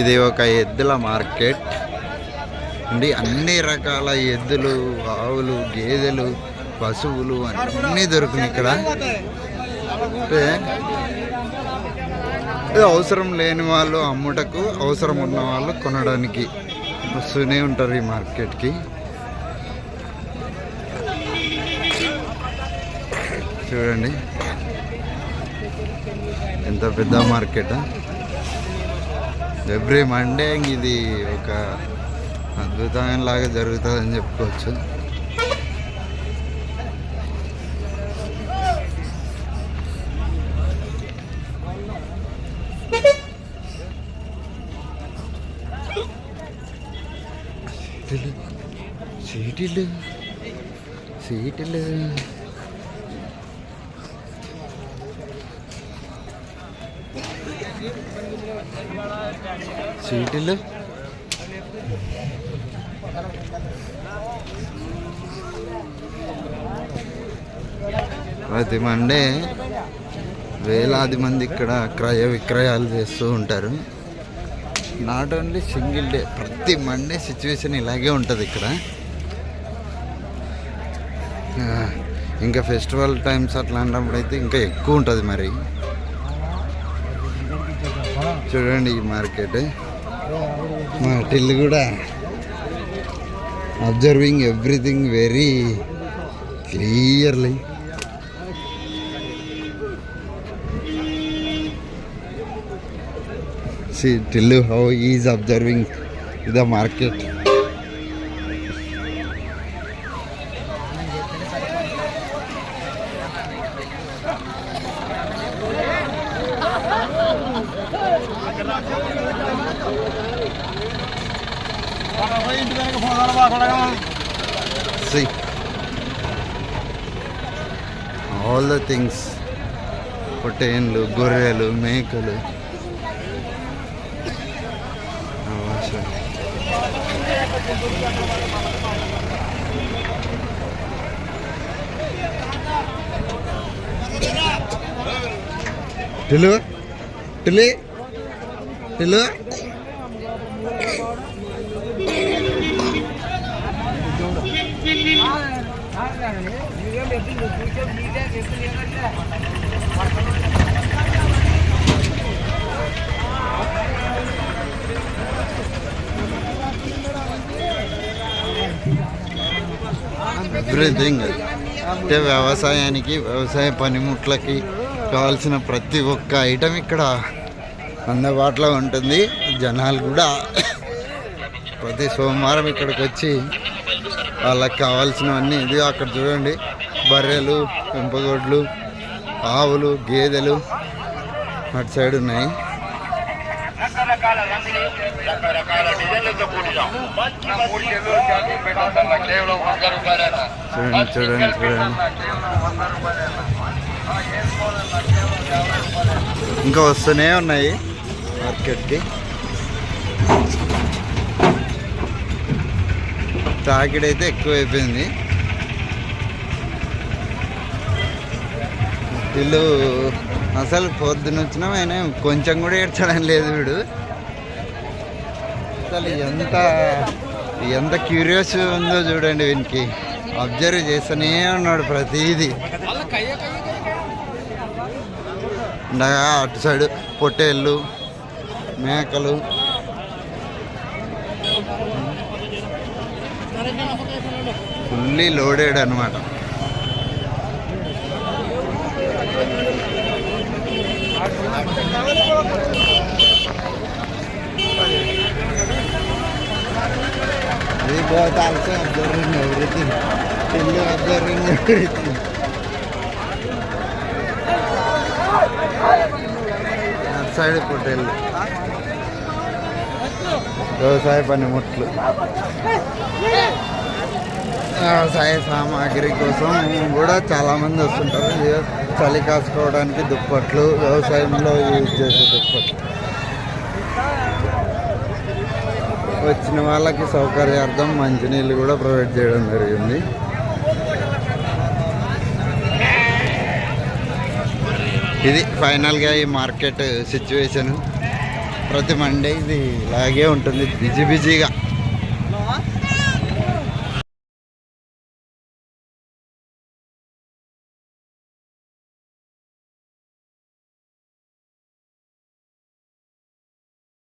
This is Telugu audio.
ఇది ఒక ఎద్దుల మార్కెట్ అండి. అన్ని రకాల ఎద్దులు, ఆవులు, గేదెలు, పశువులు అన్నీ దొరుకుతాయి ఇక్కడ. అంటే అవసరం లేని వాళ్ళు అమ్ముటకు, అవసరం ఉన్న వాళ్ళు కొనడానికి వస్తూనే ఉంటారు ఈ మార్కెట్కి. చూడండి ఎంత పెద్ద మార్కెట్. ఎవ్రీ మండే ఇది ఒక అద్భుతమైన లాగా జరుగుతుందని చెప్పుకోవచ్చు. సీటీలు సీటీలు సీటీలు ప్రతి మండే వేలాది మంది ఇక్కడ క్రయ విక్రయాలు చేస్తూ ఉంటారు. నాట్ ఓన్లీ సింగిల్ డే, ప్రతి మండే సిచ్యువేషన్ ఇలాగే ఉంటుంది ఇక్కడ. ఇంకా ఫెస్టివల్ టైమ్స్ అట్లాంటప్పుడు అయితే ఇంకా ఎక్కువ ఉంటుంది. మరి చూడండి ఈ మార్కెట్. మా టిల్లు కూడా observing everything very clearly. See Tillu how he is observing the market. See all the things, పొట్టేన్లు, గొర్రెలు, మేకలు. టిల్లు టిల్లి టిల్లు ఎవ్రీథింగ్. అంటే వ్యవసాయానికి, వ్యవసాయ పనిముట్లకి కావాల్సిన ప్రతి ఒక్క ఐటెం ఇక్కడ అందుబాటులో ఉంటుంది. జనాలు కూడా ప్రతి సోమవారం ఇక్కడికి వచ్చి వాళ్ళకి కావాల్సినవన్నీ, ఇది అక్కడ చూడండి, బర్రెలు, పెంపగొడ్లు, ఆవులు, గేదెలు అటు సైడ్ ఉన్నాయి. చూడండి చూడండి చూడండి. ఇంకా వస్తూనే ఉన్నాయి మార్కెట్కి. తాకిడైతే ఎక్కువైపోయింది. వీళ్ళు అసలు పొద్దున వచ్చినా ఆయన కొంచెం కూడా ఏడ్చడం లేదు. వీడు అసలు ఎంత క్యూరియస్ ఉందో చూడండి. వీనికి అబ్జర్వ్ చేస్తూనే ఉన్నాడు ప్రతిదీ. అటు సైడ్ పొట్టేళ్ళు, మేకలు, ఫుల్లీ లోడెడ్ అనమాట. We both also observing everything. Still observing everything. Side పొట్టేళ్ళు, వ్యవసాయ పనిముట్లు, వ్యవసాయ సామాగ్రి కోసం కూడా చాలామంది వస్తుంటారు. చలి కాసుకోవడానికి దుప్పట్లు, వ్యవసాయంలో యూజ్ చేసే దుప్పట్లు. వచ్చిన వాళ్ళకి సౌకర్యార్థం మంచినీళ్ళు కూడా ప్రొవైడ్ చేయడం జరిగింది. ఇది ఫైనల్గా ఈ మార్కెట్ సిచ్యువేషన్. ప్రతి మండే ఇది ఇలాగే ఉంటుంది బిజీ బిజీగా.